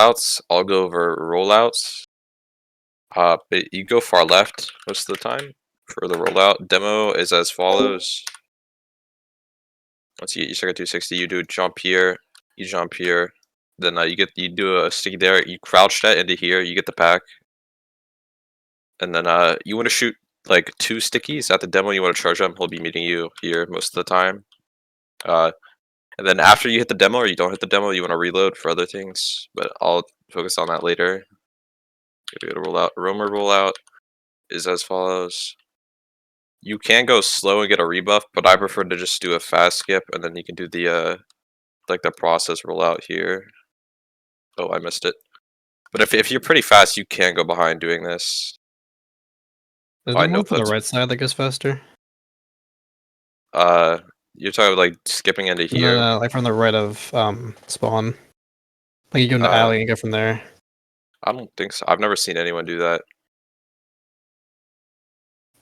outs. I'll go over rollouts. But you go far left most of the time for the rollout. Demo is as follows. Once you get your second 260, you do jump here, you jump here. Then you do a sticky there. You crouch that into here. You get the pack, and then you want to shoot like 2 stickies at the demo. You want to charge him. He'll be meeting you here most of the time. And then after you hit the demo or you don't hit the demo, you want to reload for other things. But I'll focus on that later. Go to rollout. Roamer rollout is as follows. You can go slow and get a rebuff, but I prefer to just do a fast skip, and then you can do the like the process rollout here. Oh, I missed it. But if you're pretty fast, you can go behind doing this. Is I there know one from the that's right side that goes faster? you're talking like skipping into No, here. no, like from the right of spawn. Like you go into Uh, alley and go from there. I don't think so. I've never seen anyone do that.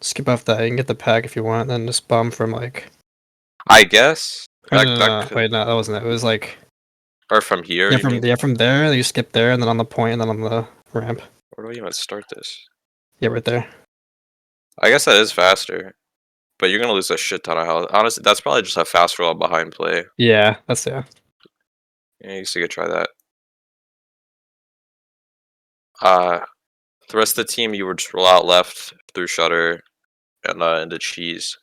Skip off that. You can get the pack if you want, then just bomb from like. I guess Or that could, wait, no, that wasn't it. It was like or from here. You mean? from there. You skip there, and then on the point, and then on the ramp. Where do I even start this? Yeah, right there. I guess that is faster, but you're gonna lose a shit ton of health. Honestly, that's probably just a fast roll behind play. Yeah, that's yeah. Yeah, you could try that. The rest of the team, you would just roll out left through shutter and into cheese.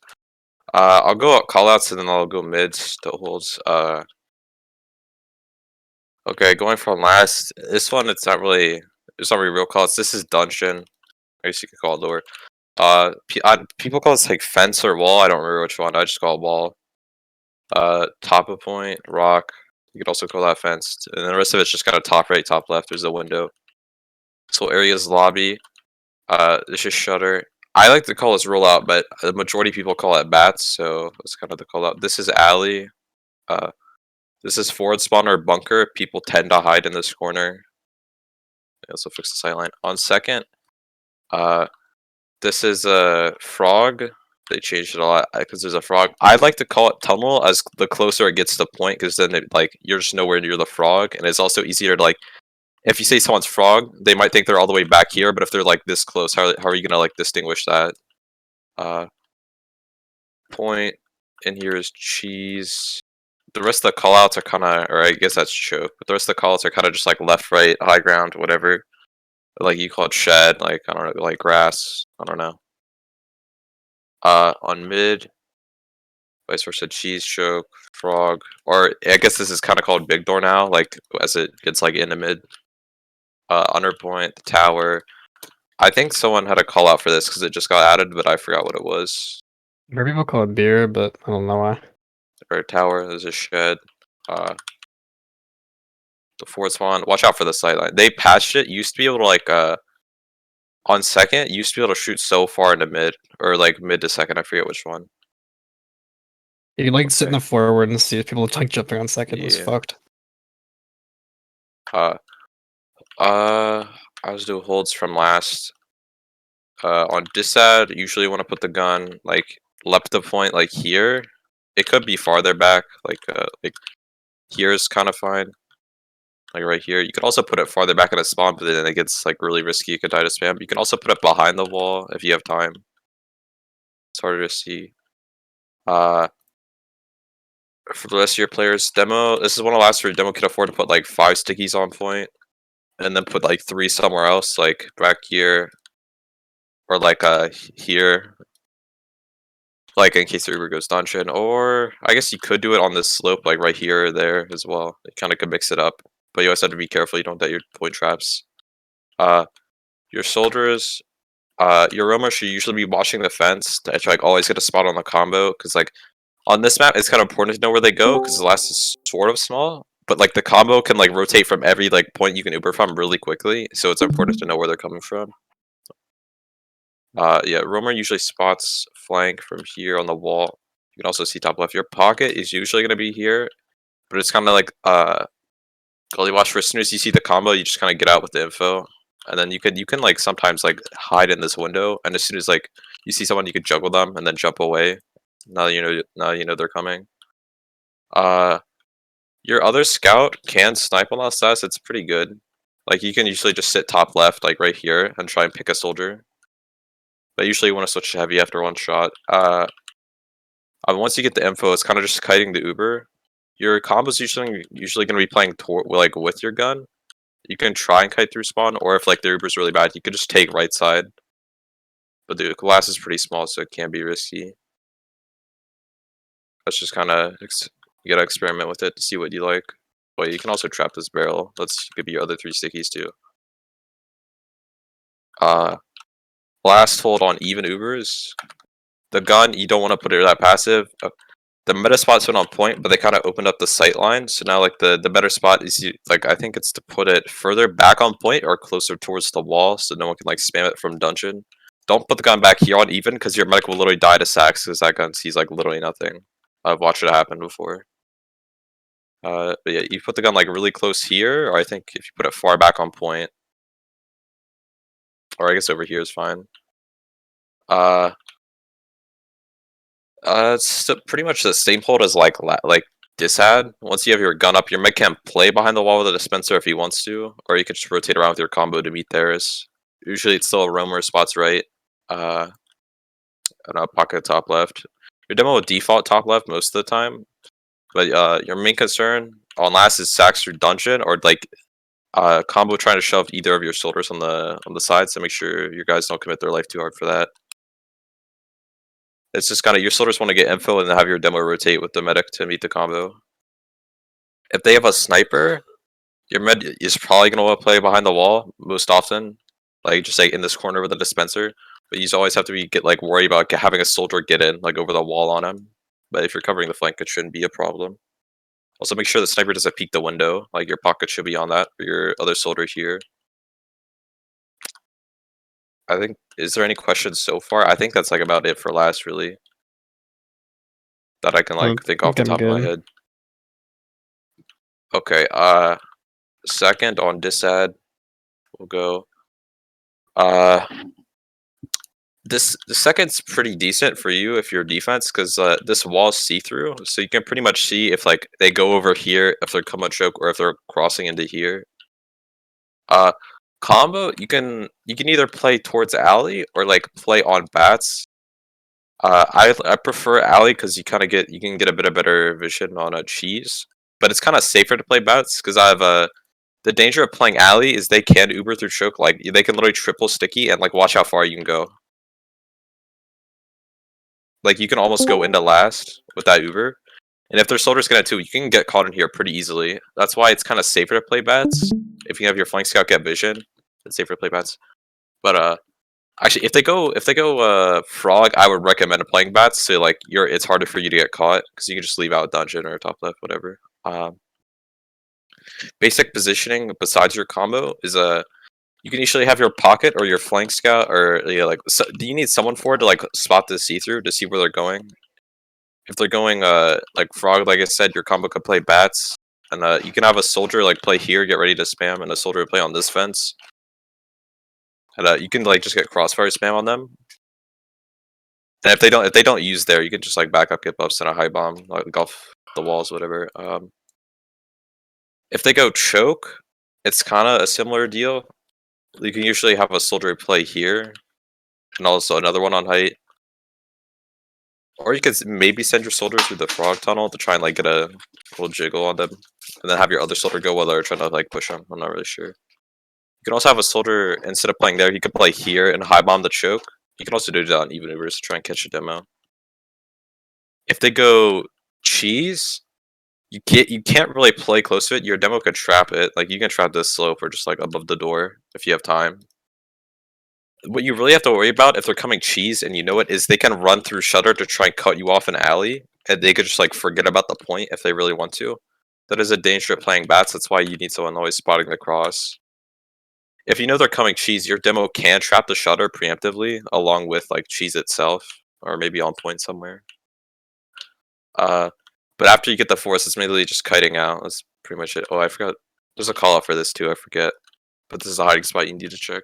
I'll go out callouts and then I'll go mids to holds. Okay, going from last. This one, it's not really real callouts. This is dungeon. I guess you could call it lower. People call this like fence or wall. I don't remember which one. I just call it wall. Top of point, rock. You could also call that fence. And then the rest of it's just kind of top right, top left. There's a window. So areas lobby. This is shutter. I like to call this rollout, but the majority of people call it bats, so that's kind of the call out. This is alley. This is forward spawn or bunker. People tend to hide in this corner. They also fix the sightline. On second, this is a frog. They changed it a lot because there's a frog. I'd like to call it tunnel as the closer it gets to the point, because then you're just nowhere near the frog, and it's also easier to like. If you say someone's frog, they might think they're all the way back here, but if they're like this close, how are you gonna like distinguish that? Point in here is cheese. The rest of the callouts are kind of, or I guess that's choke, but the rest of the callouts are kind of just like left, right, high ground, whatever. Like you call it shed, like I don't know, like grass. I don't know. On mid, vice versa, cheese, choke, frog, or I guess this is kind of called big door now, like as it gets like into mid. Under point, the tower. I think someone had a call out for this because it just got added, but I forgot what it was. Or people call it beer, but I don't know why. Or tower, there's a shed. The forward spawn. Watch out for the sightline. They patched it. You used to be able to like on second, you used to be able to shoot so far into mid or like mid to second. I forget which one. You can like sit in the forward and see if people like jumping on second. It's Yeah. fucked. I was doing holds from last. On disad, usually want to put the gun like left the point like here. It could be farther back, like here is kind of fine. Like right here. You could also put it farther back in the spawn, but then it gets like really risky. You could die to spam. You can also put it behind the wall if you have time. It's harder to see. For the rest of your players, demo. This is one of the last where demo could afford to put like 5 stickies on point, and then put like 3 somewhere else, like back here, or like here, like in case the Uber goes dungeon. Or I guess you could do it on this slope, like right here or there as well. It kind of could mix it up, but you always have to be careful you don't get your point traps. Your soldiers, your roamer should usually be watching the fence to like always get a spot on the combo, because like on this map it's kind of important to know where they go because the last is sort of small, but like the combo can like rotate from every like point you can Uber from really quickly, so it's important to know where they're coming from. Yeah, roamer usually spots flank from here on the wall. You can also see top left. Your pocket is usually going to be here, but it's kind of like gully watch. For as soon as you see the combo, you just kind of get out with the info, and then you can like sometimes like hide in this window, and as soon as like you see someone, you could juggle them and then jump away. Now you know they're coming. Your other scout can snipe on that stats. It's pretty good. Like you can usually just sit top left, like right here, and try and pick a soldier. But usually you want to switch to heavy after one shot. Once you get the info, it's kind of just kiting the Uber. Your combo's usually going to be playing like with your gun. You can try and kite through spawn, or if like the Uber's really bad, you could just take right side. But the glass is pretty small, so it can be risky. That's just kind of you gotta experiment with it to see what you like. But you can also trap this barrel. Let's give you other 3 stickies too. Last hold on even Ubers. The gun, you don't want to put it that passive. The meta spot's been on point, but they kind of opened up the sight line. So now, like the better spot is like I think it's to put it further back on point or closer towards the wall, so no one can like spam it from dungeon. Don't put the gun back here on even, because your medic will literally die to sacks because that gun sees like literally nothing. I've watched it happen before. But yeah, you put the gun like really close here, or I think if you put it far back on point, or I guess over here is fine. It's pretty much the same hold as like Dishad. Once you have your gun up, your mech can play behind the wall with a dispenser if he wants to, or you could just rotate around with your combo to meet theirs. Usually it's still a roamer spots right. And a pocket top left. Your demo will default top left most of the time, but your main concern on last is sacks through dungeon or like combo trying to shove either of your soldiers on the side. So make sure your guys don't commit their life too hard for that. It's just kind of your soldiers want to get info and then have your demo rotate with the medic to meet the combo. If they have a sniper, your med is probably going to want to play behind the wall most often, like just like in this corner with a dispenser. But you always have to get like worried about having a soldier get in like over the wall on him. But if you're covering the flank, it shouldn't be a problem. Also, make sure the sniper doesn't peek the window. Like your pocket should be on that for your other soldier here. I think. Is there any questions so far? I think that's like about it for last, really. That I can like think off the top of my head. Okay. Second on Disad, we'll go. The second's pretty decent for you if you're defense, because this wall's see-through, so you can pretty much see if like they go over here, if they're combo choke, or if they're crossing into here. Combo, you can either play towards alley or like play on bats. I prefer alley because you can get a bit of better vision on a cheese, but it's kind of safer to play bats because I have the danger of playing alley is they can Uber through choke, like they can literally triple sticky and like watch how far you can go. Like you can almost go into last with that Uber, and if their soldiers get it too, you can get caught in here pretty easily. That's why it's kind of safer to play bats. If you have your flank scout get vision, it's safer to play bats. But actually, if they go frog, I would recommend playing bats. So like it's harder for you to get caught because you can just leave out dungeon or top left, whatever. Basic positioning besides your combo is you can usually have your pocket or your flank scout, or like do you need someone for it to like spot the see through to see where they're going? If they're going like frog, like I said, your combo could play bats, and you can have a soldier like play here, get ready to spam, and a soldier play on this fence. And you can like just get crossfire spam on them. And if they don't use there, you can just like back up, get buffs, and a high bomb, like off the walls, whatever. If they go choke, it's kind of a similar deal. You can usually have a soldier play here, and also another one on height. Or you could maybe send your soldier through the frog tunnel to try and like get a little jiggle on them, and then have your other soldier go while they're trying to like push them. I'm not really sure. You can also have a soldier, instead of playing there, he could play here and high bomb the choke. You can also do that on even Ubers to try and catch a demo. If they go cheese, you can't really play close to it. Your demo could trap it. Like you can trap this slope or just like above the door if you have time. What you really have to worry about if they're coming cheese and you know it is they can run through shutter to try and cut you off an alley, and they could just like forget about the point if they really want to. That is a danger of playing bats. That's why you need someone always spotting the cross. If you know they're coming cheese, your demo can trap the shutter preemptively along with like cheese itself, or maybe on point somewhere. But after you get the force, it's mainly just kiting out. That's pretty much it. Oh, I forgot. There's a call out for this too. I forget. But this is a hiding spot you need to check.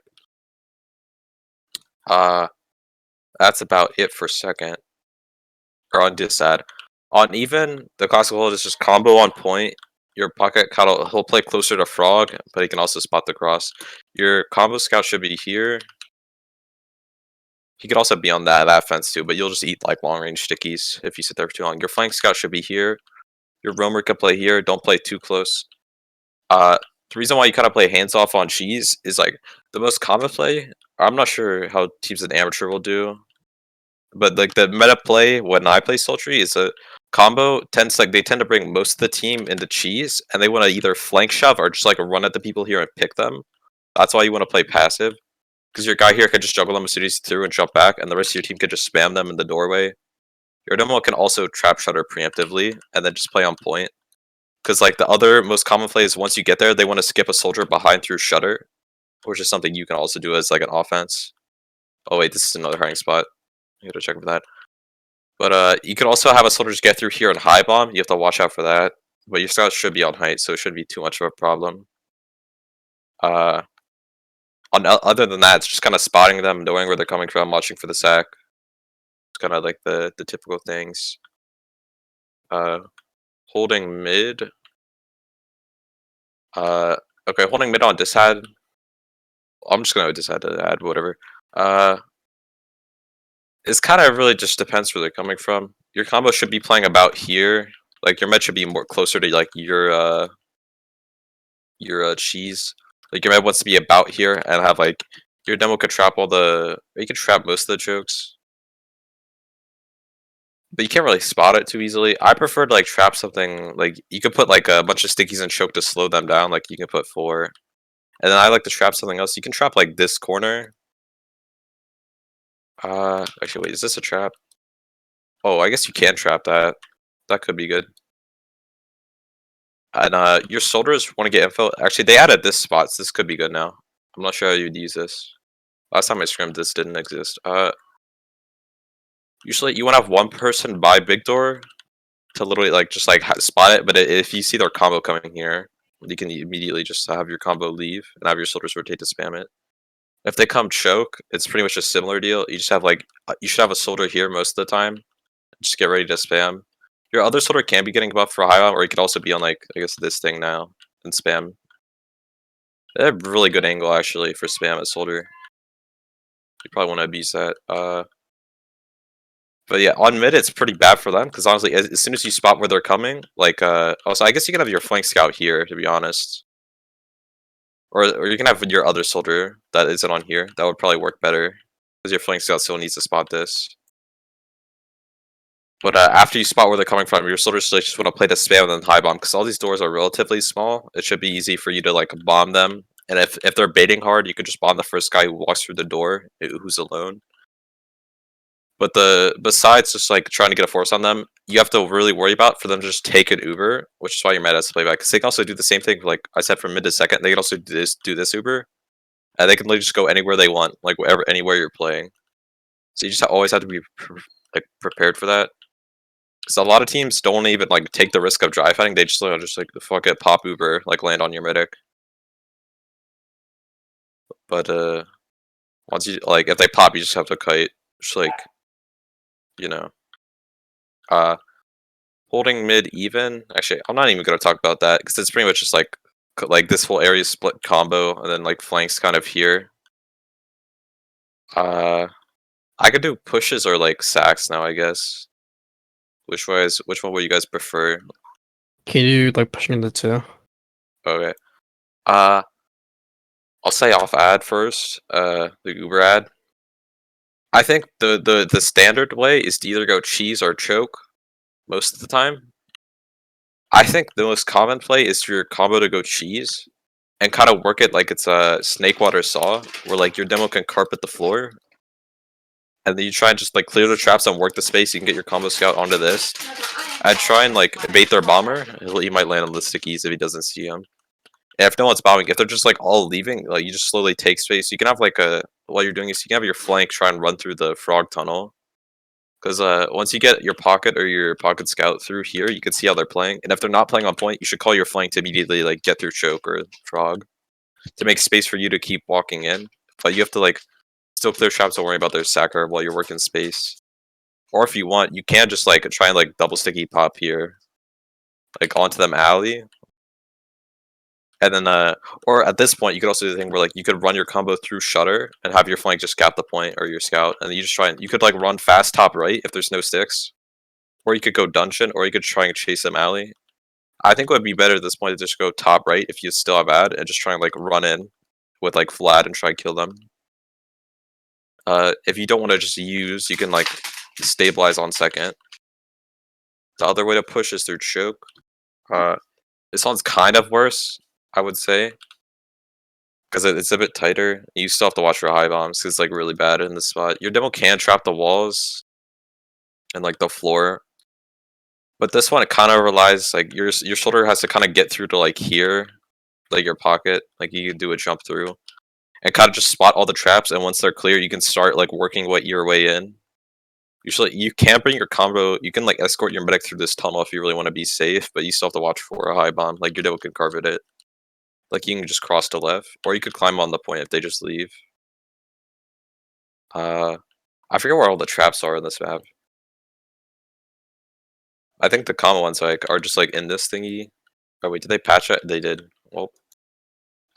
That's about it for second. Or on Disad. On even, the classical hold is just combo on point. Your pocket he'll play closer to frog, but he can also spot the cross. Your combo scout should be here. He could also be on that fence too, but you'll just eat like long range stickies if you sit there for too long. Your flank scout should be here. Your roamer could play here. Don't play too close. The reason why you kind of play hands off on cheese is like the most common play. I'm not sure how teams in amateur will do, but like the meta play when I play Sultry is a combo tends like they tend to bring most of the team into cheese, and they want to either flank shove or just like run at the people here and pick them. That's why you want to play passive, because your guy here could just juggle them as soon as he's through and jump back, and the rest of your team could just spam them in the doorway. Your demo can also trap shutter preemptively and then just play on point. Because like the other most common play is once you get there, they want to skip a soldier behind through shutter, which is something you can also do as like an offense. Oh wait, this is another hiding spot. You gotta check for that. But you could also have a soldier just get through here and high bomb. You have to watch out for that. But your scouts should be on height, so it shouldn't be too much of a problem. Uh, other than that, it's just kind of spotting them, knowing where they're coming from, watching for the sack. It's kind of like the typical things. Holding mid. Okay, holding mid on disad. I'm just gonna decide to add whatever. It's kind of really just depends where they're coming from. Your combo should be playing about here. Like your med should be more closer to like your cheese. Like your med wants to be about here and have like your demo could trap all the. Or you could trap most of the chokes, but you can't really spot it too easily. I prefer to like trap something like you could put like a bunch of stickies and choke to slow them down. Like you can put 4, and then I like to trap something else. You can trap like this corner. Actually, wait, is this a trap? Oh, I guess you can trap that. That could be good. And your soldiers want to get info. Actually, they added this spot, so this could be good now. I'm not sure how you'd use this. Last time I scrimmed, this didn't exist. Usually you want to have one person by big door to literally like just like spot it. But if you see their combo coming here, you can immediately just have your combo leave and have your soldiers rotate to spam it. If they come choke, it's pretty much a similar deal. You just have like you should have a soldier here most of the time. Just get ready to spam. Your other soldier can be getting buffed for high on, or he could also be on like I guess this thing now and spam. They have a really good angle actually for spam at soldier. You probably want to abuse that. But yeah, on mid it's pretty bad for them because honestly, as soon as you spot where they're coming, like also I guess you can have your flank scout here to be honest, or you can have your other soldier that isn't on here. That would probably work better because your flank scout still needs to spot this. But after you spot where they're coming from, your soldiers just want to play the spam and then high bomb because all these doors are relatively small. It should be easy for you to like bomb them. And if they're baiting hard, you could just bomb the first guy who walks through the door, who's alone. But besides just like trying to get a force on them, you have to really worry about for them to just take an Uber, which is why your meta has to play back. Because they can also do the same thing, like I said, from mid to second. They can also do this Uber, and they can literally just go anywhere they want, like anywhere you're playing. So you just always have to be like prepared for that. Because a lot of teams don't even like take the risk of dry fighting. They just like fuck it, pop Uber, like land on your medic. But once you like if they pop, you just have to kite. Just like you know, holding mid even. Actually, I'm not even gonna talk about that because it's pretty much just like this whole area split combo and then like flanks kind of here. I could do pushes or like sacks now, I guess. Which one would you guys prefer? Can you like pushing into 2? Okay. I'll say off ad first. The Uber ad. I think the standard way is to either go cheese or choke most of the time. I think the most common play is for your combo to go cheese and kind of work it like it's a snake water saw, where like your demo can carpet the floor, and then you try and just like clear the traps and work the space. You can get your combo scout onto this. I'd try and like bait their bomber. He might land on the stickies if he doesn't see him. And if no one's bombing, if they're just like all leaving, like you just slowly take space. You can have like while you're doing this, you can have your flank try and run through the frog tunnel. Because once you get your pocket or your pocket scout through here, you can see how they're playing. And if they're not playing on point, you should call your flank to immediately like get through choke or frog to make space for you to keep walking in. But you have to like still clear traps. Don't worry about their sacker while you're working space. Or if you want, you can just like try and like double sticky pop here, like onto them alley. And then, or at this point, you could also do the thing where like you could run your combo through Shutter and have your flank just gap the point or your scout, and then you just try and you could like run fast top right if there's no sticks, or you could go dungeon, or you could try and chase them alley. I think it would be better at this point to just go top right if you still have ad and just try and like run in with like Vlad and try and kill them. If you don't want to just use, you can like stabilize on second. The other way to push is through choke. This one's kind of worse, I would say, because it's a bit tighter. You still have to watch for high bombs because it's like really bad in this spot. Your demo can trap the walls and like the floor, but this one it kind of relies like your shoulder has to kind of get through to like here, like your pocket. Like you can do a jump through and kind of just spot all the traps, and once they're clear, you can start like working your way in. Usually, you can bring your combo. You can like escort your medic through this tunnel if you really want to be safe, but you still have to watch for a high bomb. Like your demo can carve it. Like you can just cross to left, or you could climb on the point if they just leave. I forget where all the traps are in this map. I think the common ones like are just like in this thingy. Oh wait, did they patch it? They did. Well,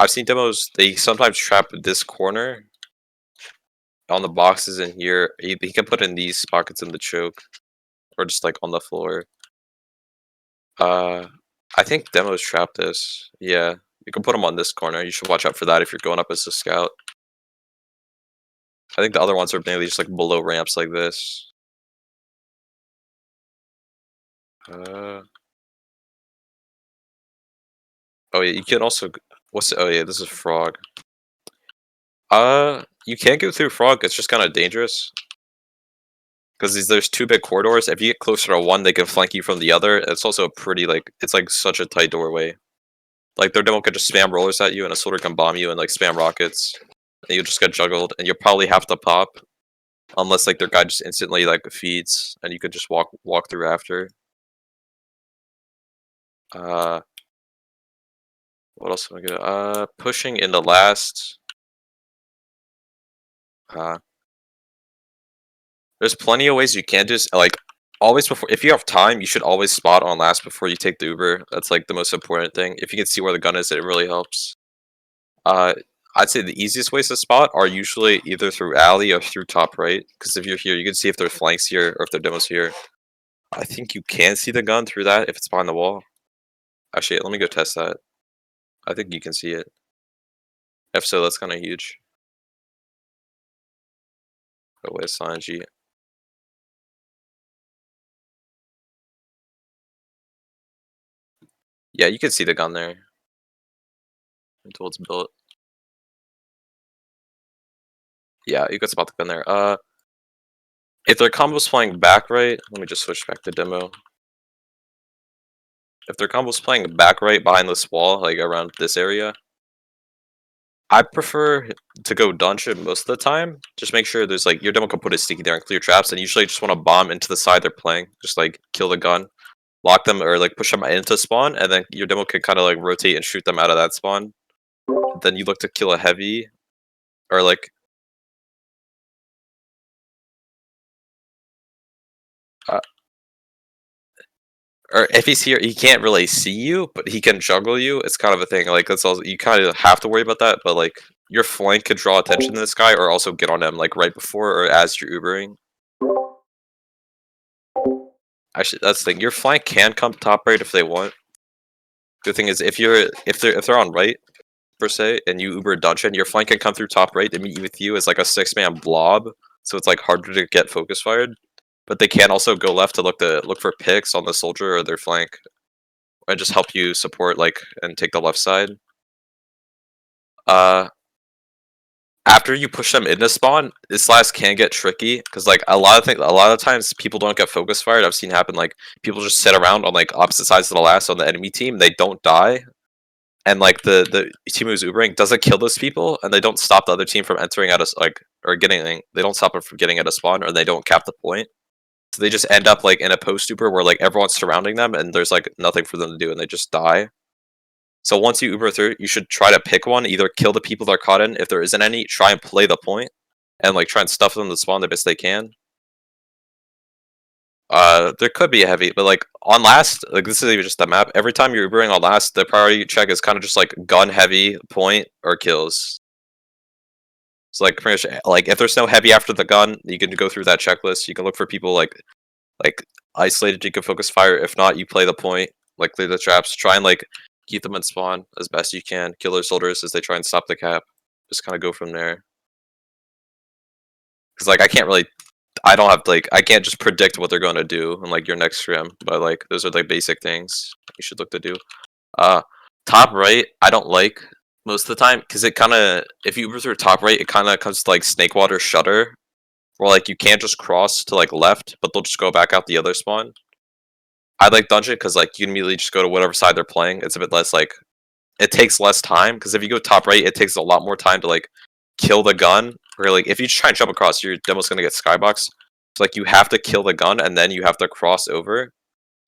I've seen demos. They sometimes trap this corner on the boxes in here. He can put in these pockets in the choke, or just like on the floor. I think demos trap this. Yeah, you can put them on this corner. You should watch out for that if you're going up as a scout. I think the other ones are mainly just like below ramps like this. Oh yeah, you can also. Oh yeah, this is frog. You can't go through frog. It's just kind of dangerous because there's two big corridors. If you get closer to one, they can flank you from the other. It's also pretty like it's like such a tight doorway. Like their demo could just spam rollers at you, and a soldier can bomb you and like spam rockets, and you just get juggled, and you'll probably have to pop, unless like their guy just instantly like feeds, and you could just walk through after. What else am I gonna? Pushing in the last. There's plenty of ways you can just like always before. If you have time, you should always spot on last before you take the Uber. That's like the most important thing. If you can see where the gun is, it really helps. Uh, I'd say the easiest ways to spot are usually either through alley or through top right. Because if you're here, you can see if there's flanks here or if their demos here. I think you can see the gun through that if it's behind the wall. Actually, let me go test that. I think you can see it. If so, that's kind of huge. Oh wait, Sanji. Yeah, you can see the gun there until it's built. Yeah, you can spot the gun there. If their combo's playing back right, let me just switch back to demo. If their combo's playing back right behind this wall, like around this area, I prefer to go dungeon most of the time. Just make sure there's like your demo can put a sticky there and clear traps, and usually just want to bomb into the side they're playing. Just like kill the gun, lock them, or like push them into spawn, and then your demo can kind of like rotate and shoot them out of that spawn. Then you look to kill a heavy, or like uh, or if he's here, he can't really see you, but he can juggle you. It's kind of a thing. Like that's also you kind of have to worry about that. But like your flank could draw attention to this guy, or also get on him like right before or as you're Ubering. Actually, that's the thing. Your flank can come top right if they want. The thing is, if they're on right per se, and you Uber dungeon, your flank can come through top right and meet with you as like a 6-man blob. So it's like harder to get focus fired. But they can also go left to look for picks on the soldier or their flank, and just help you support like and take the left side. Uh, After you push them into spawn, this last can get tricky because like a lot of times people don't get focus fired. I've seen happen like people just sit around on like opposite sides of the last on the enemy team. They don't die, and like the team who's Ubering doesn't kill those people, and they don't stop the other team from entering at us like or getting. They don't stop them from getting at a spawn, or they don't cap the point. So they just end up like in a post Uber where like everyone's surrounding them, and there's like nothing for them to do, and they just die. So once you Uber through, you should try to pick one. Either kill the people that are caught in. If there isn't any, try and play the point, and like try and stuff them to spawn the best they can. There could be a heavy, but like on last, like this is even just the map. Every time you're Ubering on last, the priority check is kind of just like gun heavy, point, or kills. So like pretty much like if there's no heavy after the gun, you can go through that checklist. You can look for people like isolated. You can focus fire. If not, you play the point, like clear the traps. Try and like keep them in spawn as best you can. Kill their soldiers as they try and stop the cap. Just kind of go from there. Because like I don't have like I can't just predict what they're going to do in like your next scrim, but like those are like basic things you should look to do. Uh, top right I don't like most of the time because it kind of if you through top right it kind of comes to like snake water shutter, where like you can't just cross to like left, but they'll just go back out the other spawn. I like dungeon because like you can immediately just go to whatever side they're playing. It's a bit less like it takes less time because if you go top right, it takes a lot more time to like kill the gun. Or like if you just try and jump across, your demo's gonna get skybox. So like you have to kill the gun and then you have to cross over,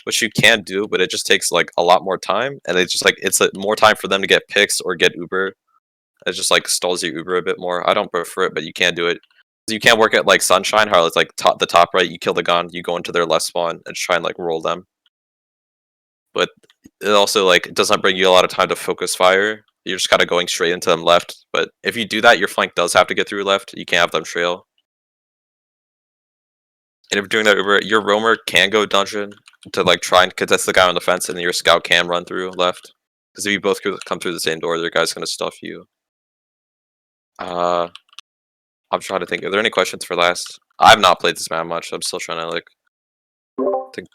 which you can do, but it just takes like a lot more time, and it's just like it's more time for them to get picks or get Uber. It just like stalls your Uber a bit more. I don't prefer it, but you can do it. You can't work at like Sunshine, how it's like the top right, you kill the gun, you go into their left spawn and try and like roll them. But it also like it doesn't bring you a lot of time to focus fire. You're just kind of going straight into them left. But if you do that, your flank does have to get through left. You can't have them trail. And if you're doing that, your roamer can go dungeon to like try and contest the guy on the fence, and then your scout can run through left. Because if you both come through the same door, the guy's gonna stuff you. I'm trying to think. Are there any questions for last? I've not played this map much. I'm still trying to like think.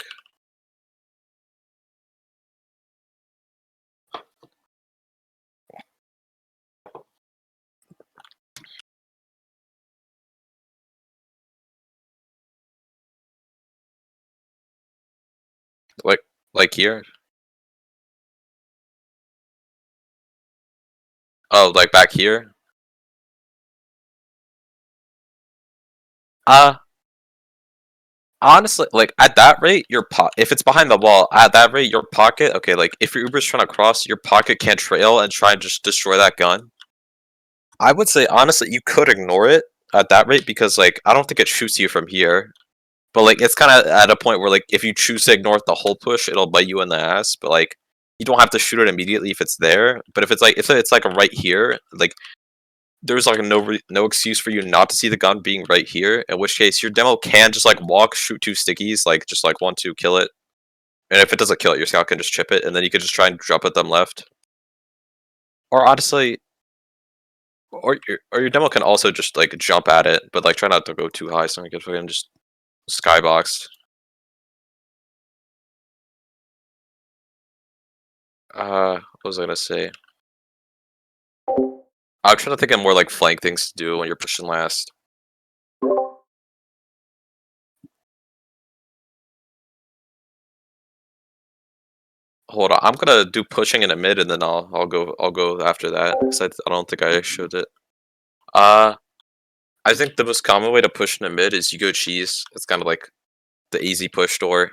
Like here. Oh, like back here. Uh, Honestly, like at that rate, if it's behind the wall, at that rate, your pocket, okay, like if your Uber's trying to cross, your pocket can't trail and try and just destroy that gun. I would say honestly, you could ignore it at that rate because like I don't think it shoots you from here. But like it's kind of at a point where like if you choose to ignore the whole push, it'll bite you in the ass. But like you don't have to shoot it immediately if it's there. But if it's like right here, like there's like no excuse for you not to see the gun being right here. In which case your demo can just like walk, shoot two stickies, like just like 1-2 kill it. And if it doesn't kill it, your scout can just chip it, and then you can just try and jump at them left. Or honestly, or your demo can also just like jump at it, but like try not to go too high, so you can fucking just skybox. What was I gonna say? I'm trying to think of more like flank things to do when you're pushing last. Hold on, I'm gonna do pushing in a mid, and then I'll go after that because I don't think I showed it. Uh, I think the most common way to push in a mid is you go cheese. It's kind of like the easy push door.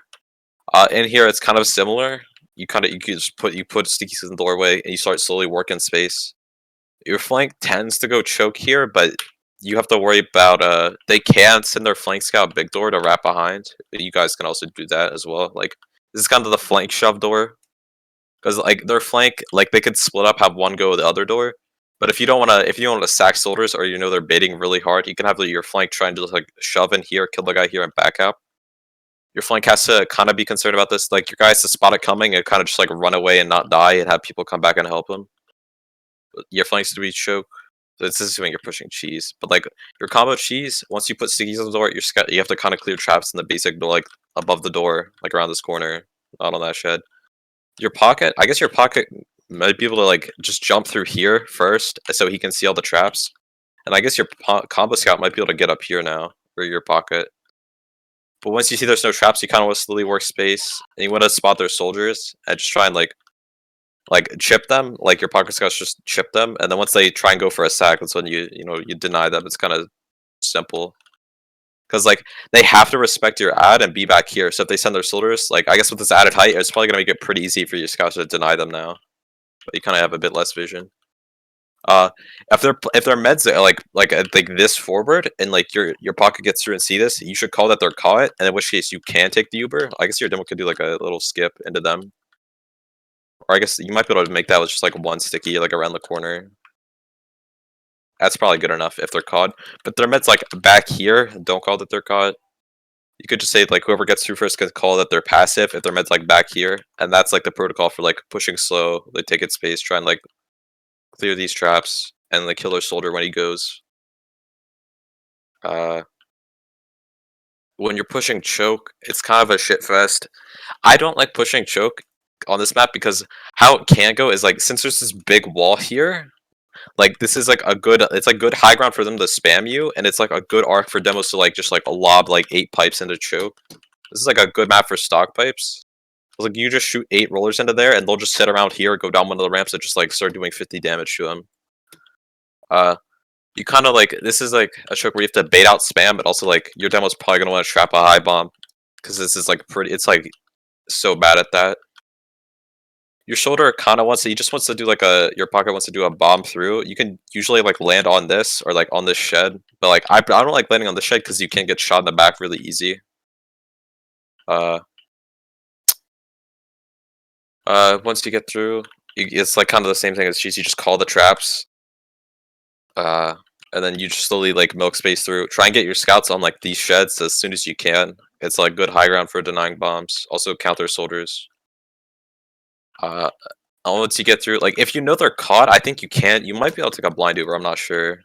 In here it's kind of similar. You can just put stickies in the doorway and you start slowly working space. Your flank tends to go choke here, but you have to worry about they can send their flank scout big door to wrap behind. You guys can also do that as well. Like this is kind of the flank shove door. Because like their flank, like they could split up, have one go the other door. But if you don't want to sack soldiers, or you know they're baiting really hard, you can have your flank try and just like shove in here, kill the guy here, and back out. Your flank has to kind of be concerned about this. Like your guy has to spot it coming and kind of just like run away and not die, and have people come back and help him. But your flank's to be choke. This is when you're pushing cheese. But like your combo cheese, once you put stickies on the door, you have to kind of clear traps in the basic door, like above the door, like around this corner, not on that shed. Your pocket, I guess your pocket might be able to like just jump through here first, so he can see all the traps. And I guess your combo scout might be able to get up here now, or your pocket. But once you see there's no traps, you kind of want to slowly work space, and you want to spot their soldiers and just try and like chip them. Like your pocket scouts just chip them, and then once they try and go for a sack, that's when you deny them. It's kind of simple. Because like they have to respect your ad and be back here. So if they send their soldiers, like I guess with this added height, it's probably gonna make it pretty easy for your scouts to deny them now. But you kind of have a bit less vision. Uh, if their meds are like this forward and like your pocket gets through and see this, you should call that they're caught, and in which case you can take the Uber. I guess your demo could do like a little skip into them, or I guess you might be able to make that with just like one sticky like around the corner. That's probably good enough if they're caught. But their meds like back here, don't call that they're caught. You could just say like whoever gets through first could call that they're passive if their med's like back here, and that's like the protocol for like pushing slow, like take its space, try and like clear these traps, and like kill their soldier when he goes. Uh, when you're pushing choke, it's kind of a shit fest. I don't like pushing choke on this map because how it can go is like since there's this big wall here, like this is like a good it's like good high ground for them to spam you, and it's like a good arc for demos to like just like lob like 8 pipes into choke. This is like a good map for stock pipes. Like you just shoot 8 rollers into there and they'll just sit around here, go down one of the ramps and just like start doing 50 damage to them. You kind of like this is like a choke where you have to bait out spam, but also like your demo's probably gonna want to trap a high bomb because this is like pretty. It's like so bad at that. Your shoulder kind of wants to. He just wants to do like a. Your pocket wants to do a bomb through. You can usually like land on this or like on this shed, but like I don't like landing on the shed because you can get shot in the back really easy. Uh, once you get through, it's like kind of the same thing as cheese. You just call the traps. Uh, and then you just slowly like milk space through. Try and get your scouts on like these sheds as soon as you can. It's like good high ground for denying bombs. Also counter soldiers. Uh, once you get through, like if you know they're caught, I think you can. You might be able to take a blind Uber. I'm not sure.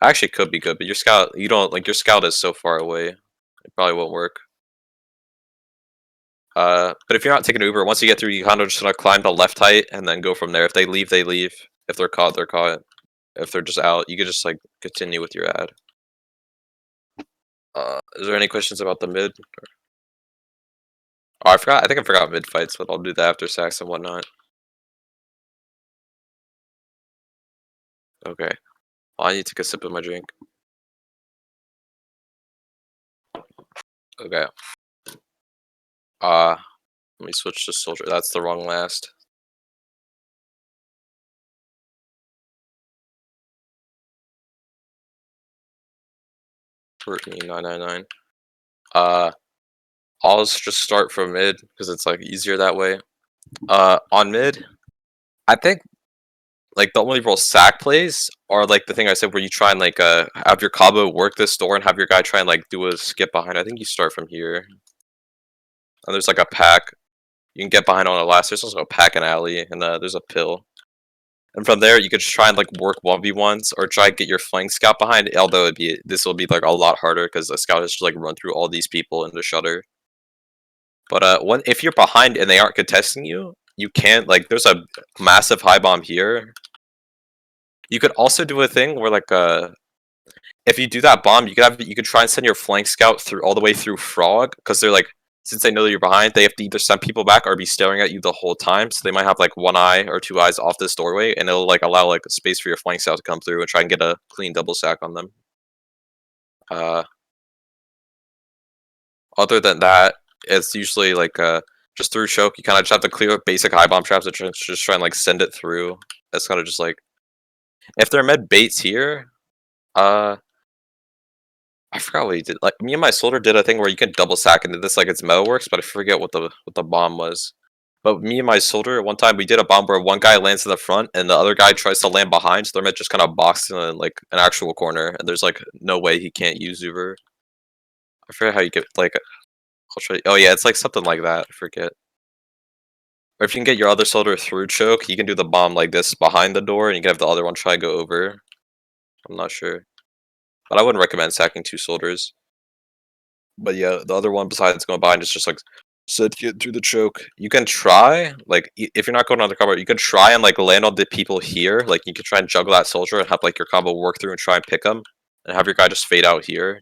Actually, could be good, but your scout, you don't like your scout is so far away. It probably won't work. But if you're not taking Uber, once you get through, you kind of just gonna climb to left height and then go from there. If they leave, they leave. If they're caught, they're caught. If they're just out, you could just like continue with your ad. Is there any questions about the mid? Oh, I forgot. I think I forgot mid fights, but I'll do that after sacks and whatnot. Okay. Well, I need to take a sip of my drink. Okay. Let me switch to soldier. That's the wrong last. For 999. I'll just start from mid because it's like easier that way. On mid, I think like the only real sack plays are like the thing I said where you try and like have your combo work this door and have your guy try and like do a skip behind. I think you start from here. And there's like a pack. You can get behind on a last. There's also a pack and alley, and there's a pill. And from there, you could just try and like work 1v1s or try and get your flank scout behind. Although this will be like a lot harder because the scout has to like run through all these people in the shutter. But if you're behind and they aren't contesting you, you can't like. There's a massive high bomb here. You could also do a thing where like if you do that bomb, you could try and send your flank scout through all the way through frog because they're like since they know that you're behind, they have to either send people back or be staring at you the whole time. So they might have like one eye or two eyes off this doorway, and it'll like allow like space for your flank scout to come through and try and get a clean double sack on them. Other than that, it's usually like just through choke. You kind of just have to clear up basic high bomb traps and just try and like send it through. That's kind of just like if they're med baits here. I forgot what he did. Like me and my soldier did a thing where you can double sack into this like it's metal works, but I forget what the bomb was. But me and my soldier one time we did a bomb where one guy lands in the front and the other guy tries to land behind, so they're just kind of boxed in like an actual corner, and there's like no way he can't use Uber. I forget how you get like I'll show you. Oh yeah, it's like something like that. I forget. Or if you can get your other soldier through choke, you can do the bomb like this behind the door, and you can have the other one try to go over. I'm not sure, but I wouldn't recommend sacking 2 soldiers. But yeah, the other one besides going behind is just like said get through the choke. You can try like if you're not going undercover, you can try and like land on the people here. Like you can try and juggle that soldier and have like your combo work through and try and pick them, and have your guy just fade out here.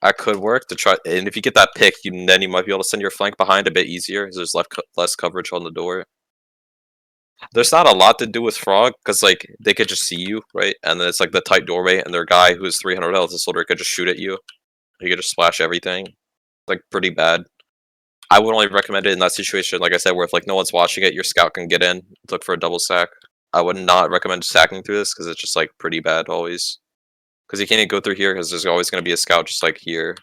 That could work to try. And if you get that pick, then you might be able to send your flank behind a bit easier because there's less coverage on the door. There's not a lot to do with Frog because like they could just see you, right? And then it's like the tight doorway, and their guy who is 300 health, the soldier could just shoot at you. He could just splash everything. Like pretty bad. I would only recommend it in that situation, like I said, where if like no one's watching it, your scout can get in, look for a double sack. I would not recommend sacking through this because it's just like pretty bad always. Because you can't even go through here because there's always going to be a scout just like here.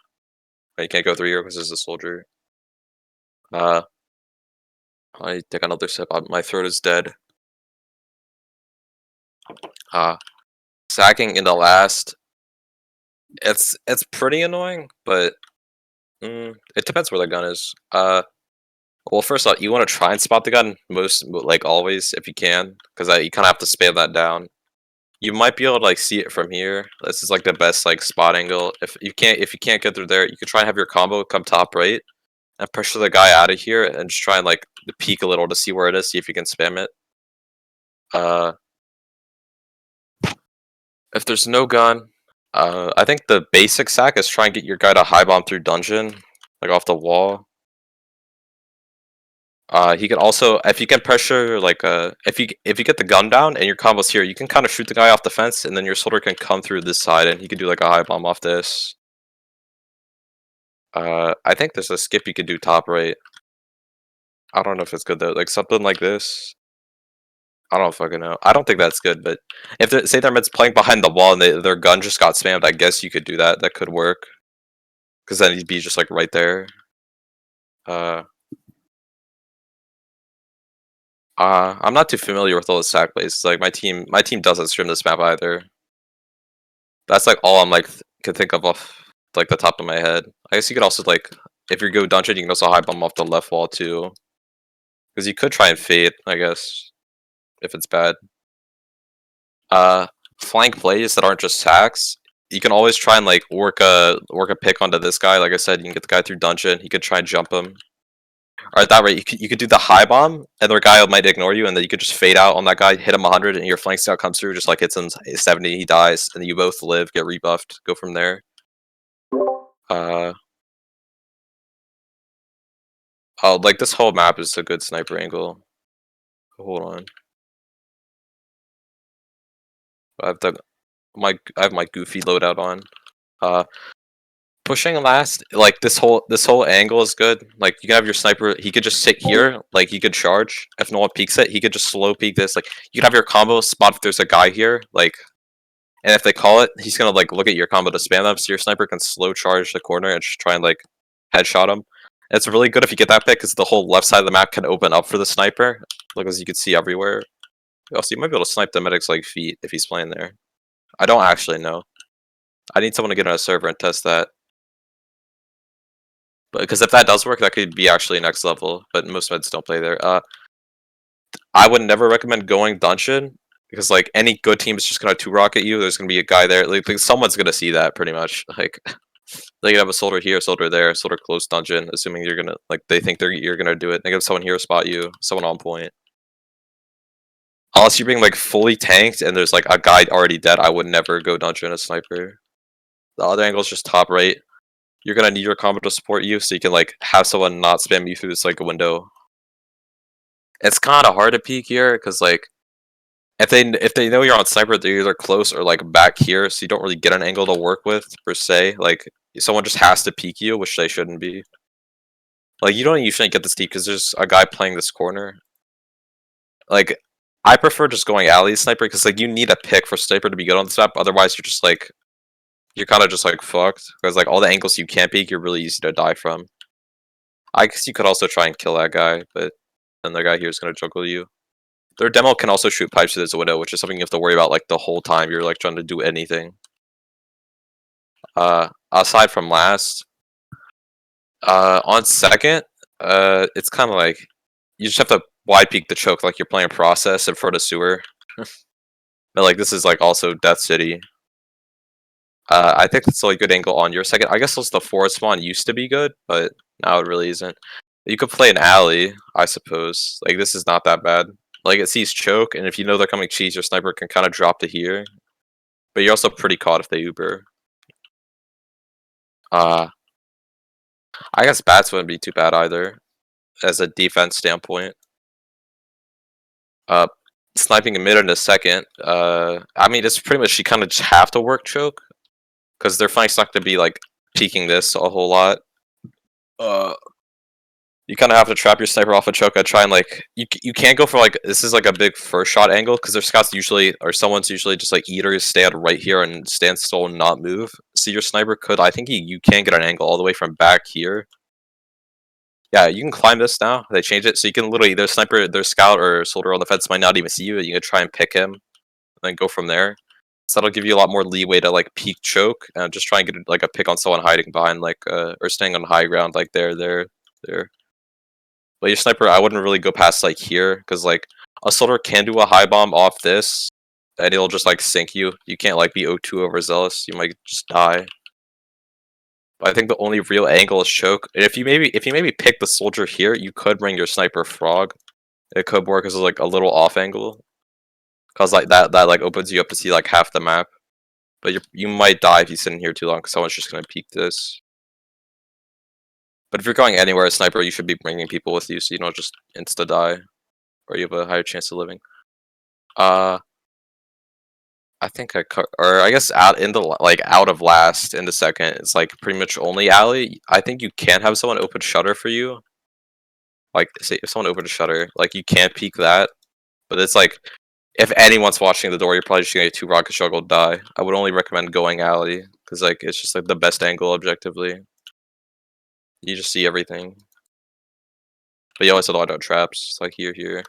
And you can't go through here because there's a soldier. I take another sip. My throat is dead. Sacking in the last. It's pretty annoying, but it depends where the gun is. Well, first off, you want to try and spot the gun like always if you can, because you kind of have to spam that down. You might be able to like see it from here. This is like the best like spot angle. If you can't get through there, you could try and have your combo come top right and pressure the guy out of here and just try and like peek a little to see where it is, see if you can spam it. If there's no gun, I think the basic sack is try and get your guy to high bomb through dungeon, like off the wall. He can also, if you can pressure, like, if you get the gun down and your combo's here, you can kind of shoot the guy off the fence, and then your soldier can come through this side, and he can do like a high bomb off this. I think there's a skip you could do top right. I don't know if it's good though, like something like this. I don't fucking know. I don't think that's good, but if say their mid's playing behind the wall and their gun just got spammed, I guess you could do that. That could work, because then he'd be just like right there. I'm not too familiar with all the sack plays. Like my team doesn't stream this map either. That's like all I'm like can think of off like the top of my head. I guess you could also like if you go dungeon, you can also high bomb off the left wall too, because you could try and fade. I guess if it's bad. Flank plays that aren't just sacks. You can always try and like work a pick onto this guy. Like I said, you can get the guy through dungeon. He could try and jump him. Or at that rate, you could do the high bomb, and their guy might ignore you, and then you could just fade out on that guy, hit him 100, and your flank scout comes through, just like hits him 70, he dies, and then you both live, get rebuffed, go from there. Oh, like this whole map is a good sniper angle. Hold on. I have my goofy loadout on. Pushing last, like this whole angle is good. Like you can have your sniper, he could just sit here, like he could charge. If no one peeks it, he could just slow peek this. Like you could have your combo spot if there's a guy here, like, and if they call it, he's gonna like look at your combo to spam them. So your sniper can slow charge the corner and just try and like headshot him. And it's really good if you get that pick because the whole left side of the map can open up for the sniper, like as you can see everywhere. Also, you might be able to snipe the medic's like feet if he's playing there. I don't actually know. I need someone to get on a server and test that. But because if that does work, that could be actually next level. But most meds don't play there. I would never recommend going dungeon because like any good team is just gonna two rocket you. There's gonna be a guy there. Like someone's gonna see that pretty much. Like they could have a soldier here, soldier there, soldier close dungeon. Assuming you're gonna like they think you're gonna do it. They have someone here spot you, someone on point. Unless you're being like fully tanked and there's like a guy already dead, I would never go dungeon as sniper. The other angle is just top right. You're gonna need your combo to support you, so you can like have someone not spam you through this like a window. It's kind of hard to peek here because like if they know you're on sniper, they're either close or like back here, so you don't really get an angle to work with per se. Like someone just has to peek you, which they shouldn't be. Like you don't usually get this deep because there's a guy playing this corner. Like I prefer just going alley sniper because like you need a pick for sniper to be good on this map. Otherwise, you're just like you're kind of just like fucked because like all the angles you can't peek, you're really easy to die from. I guess you could also try and kill that guy, but then the guy here is gonna juggle you. Their demo can also shoot pipes through this window, which is something you have to worry about like the whole time you're like trying to do anything. Aside from last, on second, it's kind of like you just have to wide peek the choke like you're playing process in front of sewer. But like this is like also Death City. I think that's a good angle on your second. I guess also the forward spawn used to be good, but now it really isn't. You could play an alley, I suppose. Like this is not that bad. Like it sees choke, and if you know they're coming cheese, your sniper can kind of drop to here. But you're also pretty caught if they Uber. I guess bats wouldn't be too bad either, as a defense standpoint. Sniping a mid in a second. I mean, it's pretty much you kind of just have to work choke. Because their flank's not going to be like peeking this a whole lot. you kind of have to trap your sniper off a choke and try and like you can't go for like this is like a big first shot angle because their scouts usually or someone's usually just like either stand right here and stand still and not move. So your sniper could I think you can get an angle all the way from back here. Yeah, you can climb this now. They changed it so you can literally their sniper, their scout or soldier on the fence might not even see you. You can try and pick him and then go from there. So that'll give you a lot more leeway to like peek choke and just try and get like a pick on someone hiding behind like or staying on high ground like there. But your sniper, I wouldn't really go past like here because like a soldier can do a high bomb off this, and it'll just like sink you. You can't like be O2 overzealous. You might just die. But I think the only real angle is choke. And if you maybe pick the soldier here, you could bring your sniper frog. It could work as like a little off angle, cause like that like opens you up to see like half the map. But you might die if you sit in here too long because someone's just gonna peek this. But if you're going anywhere as sniper, you should be bringing people with you so you don't just insta die, or you have a higher chance of living. I think or I guess out in the like out of last in the second, it's like pretty much only alley. I think you can have someone open shutter for you. Like say if someone opened a shutter, like you can't peek that, but it's like if anyone's watching the door, you're probably just gonna get 2 rocket struggle die. I would only recommend going alley because like it's just like the best angle objectively. You just see everything. But you always have a lot of traps. It's like here.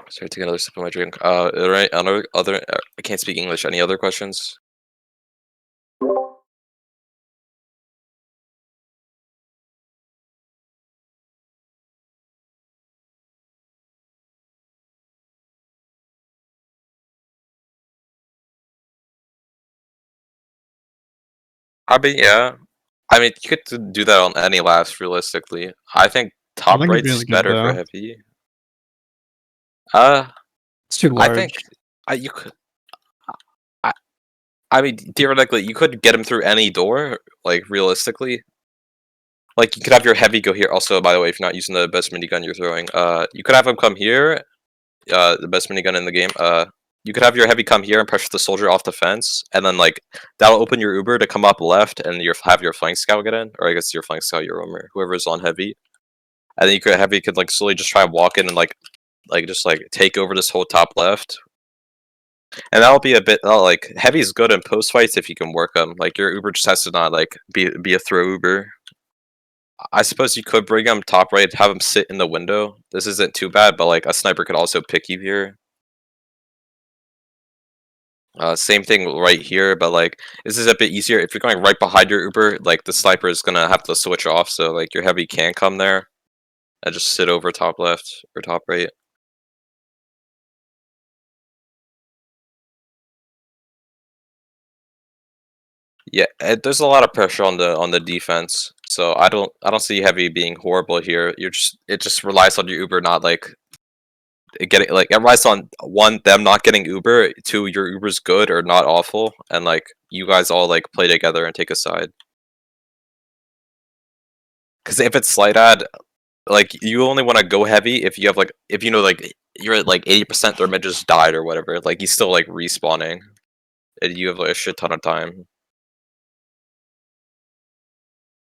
Sorry, take another sip of my drink. Are there any other I can't speak English. Any other questions? I mean, yeah. I mean, you could do that on any last, realistically. I think I top think it'd be right's really good better for though. heavy. Uh, It's too I think large. you could. I, I mean, theoretically, you could get him through any door. Like realistically, like you could have your heavy go here. Also, by the way, if you're not using the best minigun you're throwing, you could have him come here. The best minigun in the game. You could have your heavy come here and pressure the soldier off the fence, and then like that'll open your Uber to come up left, and have your flank scout get in, or I guess your flank scout, your roamer, whoever's on heavy, and then you could like slowly just try and walk in and like just like take over this whole top left, and that'll be a bit like heavy's good in post fights if you can work them. Like your Uber just has to not like be a throw Uber. I suppose you could bring him top right, have him sit in the window. This isn't too bad, but like a sniper could also pick you here. Same thing right here, but like this is a bit easier. If you're going right behind your Uber, like the sniper is gonna have to switch off, so like your heavy can come there and just sit over top left or top right. Yeah, there's a lot of pressure on the defense, so I don't see heavy being horrible here. It just relies on your Uber not like getting like it relies on one them not getting Uber, two your Uber's good or not awful, and like you guys all like play together and take a side. Because if it's slight ad, like you only want to go heavy if you have like if you know like you're at like 80% their mid just died or whatever. Like he's still like respawning, and you have like a shit ton of time.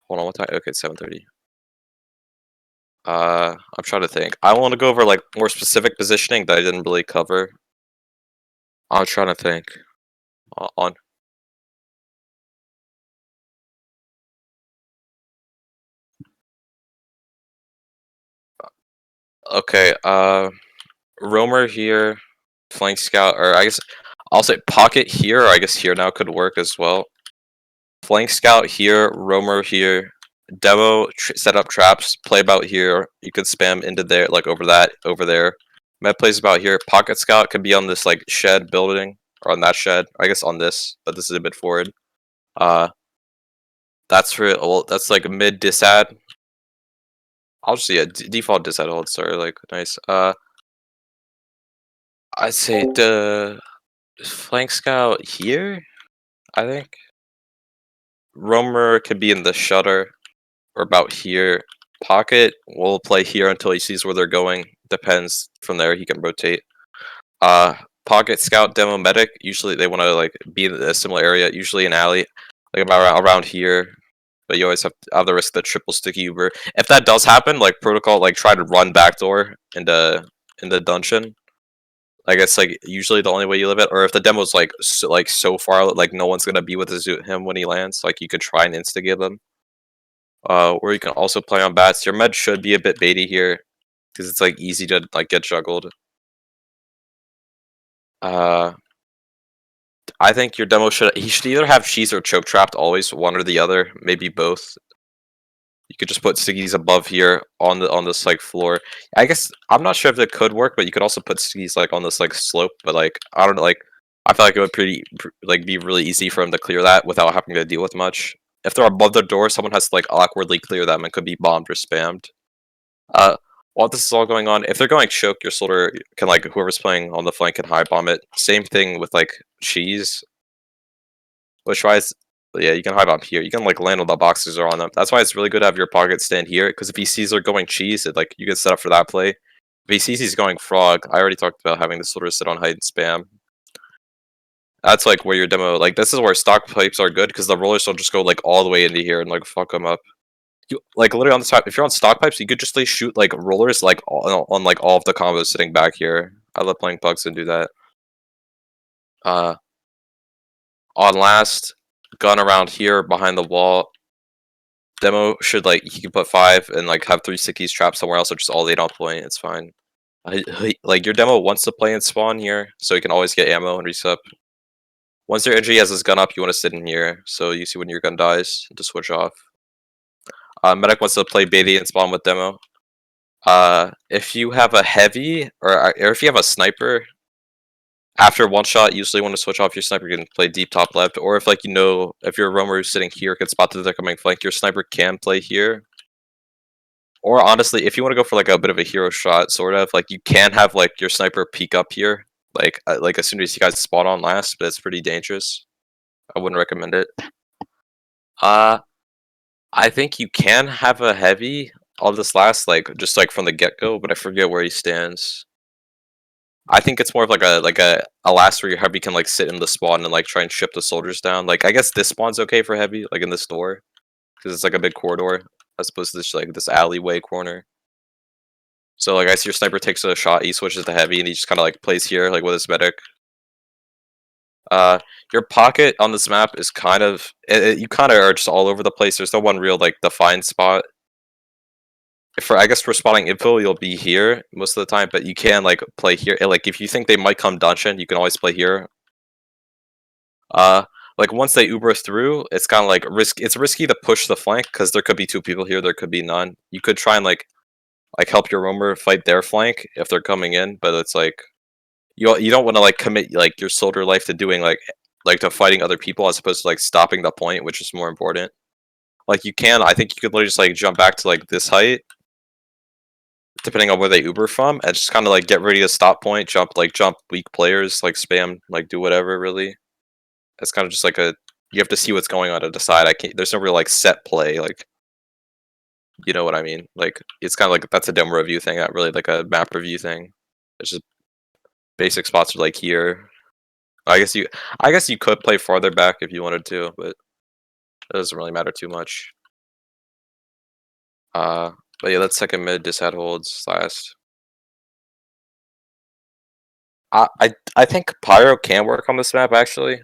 Hold on, what time? Okay, 7:30. I'm trying to think. I want to go over like more specific positioning that I didn't really cover. I'm trying to think. On. Okay. Roamer here, flank scout, or I guess I'll say pocket here. Or I guess here now could work as well. Flank scout here, roamer here, demo set up traps, play about here. You could spam into there, like over there. Med plays about here. Pocket scout could be on this like shed building or on that shed. I guess on this, but this is a bit forward. Uh, that's for well, that's like a mid disad. I'll just see a default disad hold. Sorry, like nice. I'd say the flank scout here. I think roamer could be in the shutter or about here. Pocket will play here until he sees where they're going. Depends. From there, he can rotate. Pocket scout demo medic. Usually, they want to like be in a similar area. Usually, an alley, like about around here. but you always have the risk of the triple sticky Uber. If that does happen, like protocol, like try to run backdoor into the dungeon. Like it's like usually the only way you live it. Or if the demo's like so far, like no one's gonna be with him when he lands, like you could try and instigate them. Or you can also play on bats. Your med should be a bit baity here because it's like easy to like get juggled. I think your demo he should either have cheese or choke trapped, always one or the other, maybe both. You could just put stickies above here on this like floor. I guess I'm not sure if it could work, but you could also put stickies like on this like slope. But like I don't know, like I feel like it would like be really easy for him to clear that without having to deal with much. If they're above the door, someone has to like awkwardly clear them and could be bombed or spammed. Uh, while this is all going on, if they're going choke, your soldier can like whoever's playing on the flank can high bomb it. Same thing with like cheese. Which tries, yeah, you can high bomb here. You can like land on the boxes or on them. That's why it's really good to have your pocket stand here. Because if he sees they're going cheese, it like you can set up for that play. If he sees he's going frog, I already talked about having the soldier sit on height and spam. That's like where your demo, like this is where stock pipes are good because the rollers don't just go like all the way into here and like fuck them up. You like literally on the side. If you're on stock pipes, you could just like shoot like rollers like on like all of the combos sitting back here. I love playing pucks and do that. On last, gun around here behind the wall. Demo should like he can put 5 and like have 3 stickies trapped somewhere else, or just all 8 on point. It's fine. Like your demo wants to play in spawn here, so he can always get ammo and resup. Once your energy has his gun up, you want to sit in here, so you see when your gun dies to switch off. Medic wants to play baity and spawn with demo. If you have a heavy or if you have a sniper, after one shot, you usually want to switch off your sniper. You can play deep top left, or if like if your roamer who's sitting here can spot the coming flank, your sniper can play here. Or honestly, if you want to go for like a bit of a hero shot, sort of like you can have like your sniper peek up here, like as soon as you guys spot on last, but it's pretty dangerous. I wouldn't recommend it. I think you can have a heavy on this last, like just like from the get go, but I forget where he stands. I think it's more of like a last where your heavy can like sit in the spawn and like try and ship the soldiers down. Like I guess this spawn's okay for heavy, like in this door, because it's like a big corridor as opposed to this like this alleyway corner. So like I see your sniper takes a shot, he switches to heavy, and he just kind of like plays here like with his medic. Your pocket on this map is kind of you kind of are just all over the place. There's no one real like defined spot. I guess for spotting info, you'll be here most of the time, but you can like play here. Like if you think they might come dungeon, you can always play here. Like once they Uber through, it's kind of like It's risky to push the flank because there could be 2 people here, there could be none. You could try and like help your roamer fight their flank if they're coming in, but it's like you don't want to like commit like your soldier life to doing like to fighting other people as opposed to like stopping the point, which is more important. Like you can, I think you could literally just like jump back to like this height, depending on where they Uber from, and just kind of like get ready to stop point, jump weak players, like spam, like do whatever really. It's kind of just like you have to see what's going on to decide. There's no real like set play, like you know what I mean. Like it's kind of like that's a demo review thing, not really like a map review thing. It's just basic spots are like here. I guess you could play farther back if you wanted to, but it doesn't really matter too much. But yeah, that's second mid, disad holds last. I think Pyro can work on this map actually.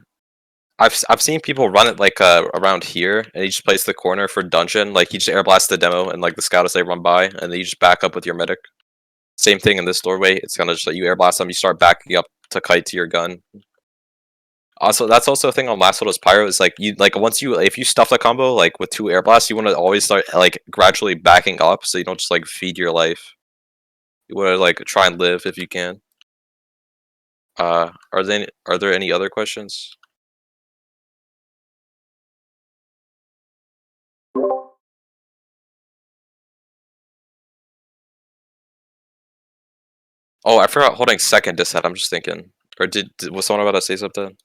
I've seen people run it like around here, and he just plays the corner for dungeon. Like he just air blasts the demo and like the scout as they run by, and then you just back up with your medic. Same thing in this doorway. It's kind of just like you air blast them, you start backing up to kite to your gun. Also, that's also a thing on last Photos Pyro is like you like if you stuff the combo like with 2 air blasts, you want to always start like gradually backing up so you don't just like feed your life. You want to like try and live if you can. Are there any other questions? Oh, I forgot holding second disad. I'm just thinking, or was someone about to say something?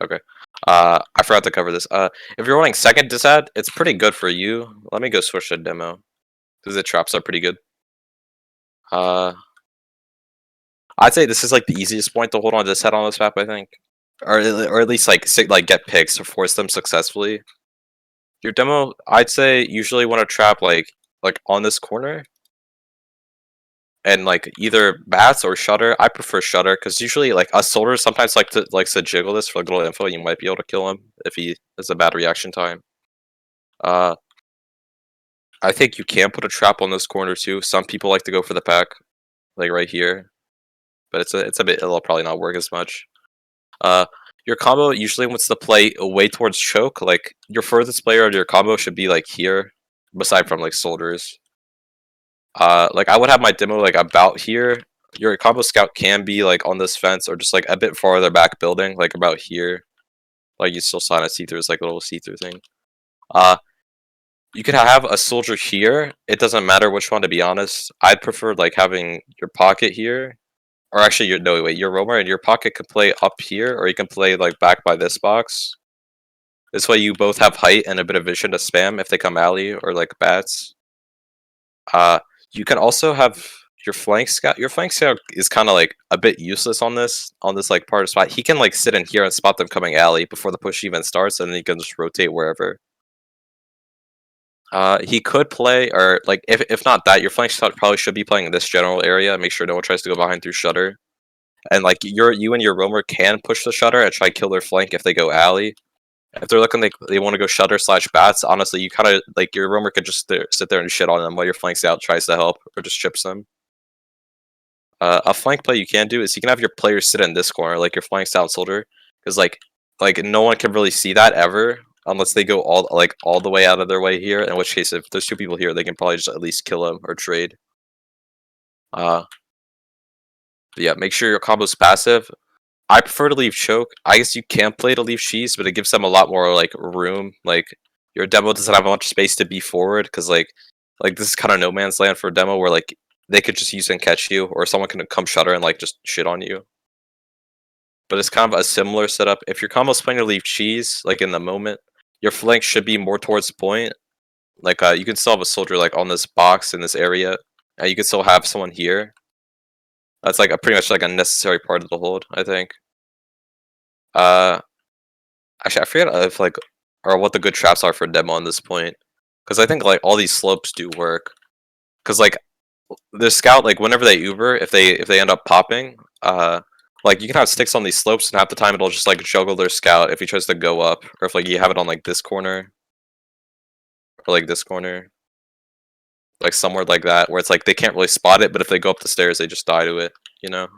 Okay. I forgot to cover this. If you're running second disad, it's pretty good for you. Let me go switch to demo because the traps are pretty good. I'd say this is like the easiest point to hold on disad on this map. I think. or at least like get picks to force them successfully. Your demo, I'd say, usually want to trap like on this corner, and like either bats or shutter. I prefer shutter because usually like a soldier sometimes likes to jiggle this for like little info. You might be able to kill him if he has a bad reaction time. I think you can put a trap on this corner too. Some people like to go for the pack, like right here, but it's a bit, it'll probably not work as much. Your combo usually wants to play away towards choke. Like your furthest player of your combo should be like here, aside from like soldiers. Like I would have my demo like about here. Your combo scout can be like on this fence or just like a bit farther back building, like about here. Like you still sign a see-through, it's like a little see-through thing. You could have a soldier here. It doesn't matter which one, to be honest. I'd prefer like having your pocket here, or actually, your roamer and your pocket can play up here, or you can play like back by this box. This way, you both have height and a bit of vision to spam if they come alley or like bats. You can also have your flank scout. Your flank scout is kind of like a bit useless on this like part of spot. He can like sit in here and spot them coming alley before the push even starts, and then he can just rotate wherever. He could play, or like if not that, your flank scout probably should be playing in this general area. Make sure no one tries to go behind through shutter. And like you and your roamer can push the shutter and try to kill their flank if they go alley. If they're looking like they want to go shutter / bats, honestly, you kind of like your roamer could just sit there and shit on them while your flank scout tries to help or just chips them. A flank play you can do is you can have your players sit in this corner, like your flank scout soldier, because like no one can really see that ever unless they go all the way out of their way here. In which case, if there's two people here, they can probably just at least kill them or trade. But yeah, make sure your combo's passive. I prefer to leave choke. I guess you can play to leave cheese, but it gives them a lot more like room. Like your demo doesn't have much space to be forward because like this is kind of no man's land for a demo where like they could just use and catch you, or someone can come shutter and like just shit on you. But it's kind of a similar setup. If your combo's playing to leave cheese, like in the moment, your flank should be more towards the point. Like you can still have a soldier like on this box in this area, and you can still have someone here. That's like pretty much like a necessary part of the hold, I think. Actually, I forget if like or what the good traps are for demo on this point, because I think like all these slopes do work. Because like the scout, like whenever they Uber, if they end up popping, like you can have sticks on these slopes, and half the time it'll just like juggle their scout if he tries to go up, or if like you have it on like this corner, or like this corner, like somewhere like that, where it's like they can't really spot it, but if they go up the stairs, they just die to it, you know.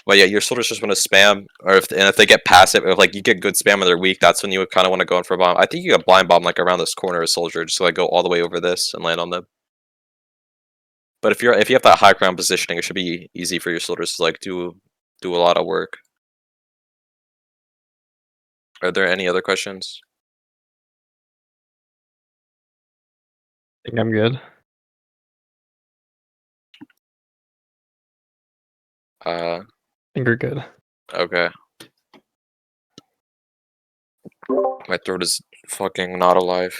But yeah, your soldiers just want to spam, or if they get passive, or if like you get good spam and they're weak, that's when you would kind of want to go in for a bomb. I think you got blind bomb like around this corner of soldier, just to, like go all the way over this and land on them. But if you have that high ground positioning, it should be easy for your soldiers to like do a lot of work. Are there any other questions? I think I'm good. I think we're good. Okay. My throat is fucking not alive.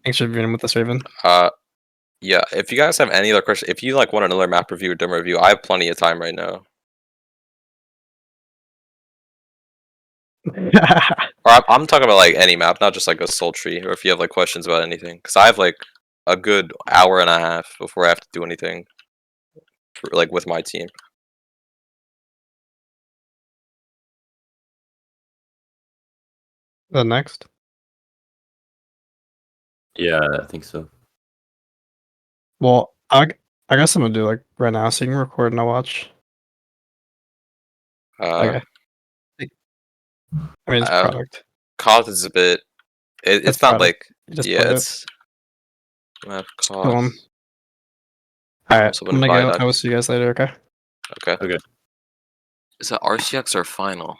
Thanks for being with us, Raven. Yeah. If you guys have any other questions, if you like want another map review or demo review, I have plenty of time right now. Or I'm talking about like any map, not just like a Sultry, or if you have like questions about anything, because I have like a good hour and a half before I have to do anything, like with my team. The next. Yeah, I think so. Well, I guess I'm gonna do like right now, so you can record and I'll watch. Okay. I mean, it's product. Cost is a bit. It's not product. like it's. Map cost. Alright, I'm gonna go. I will see you guys later. Okay. Okay. Okay. Is that RCX or final?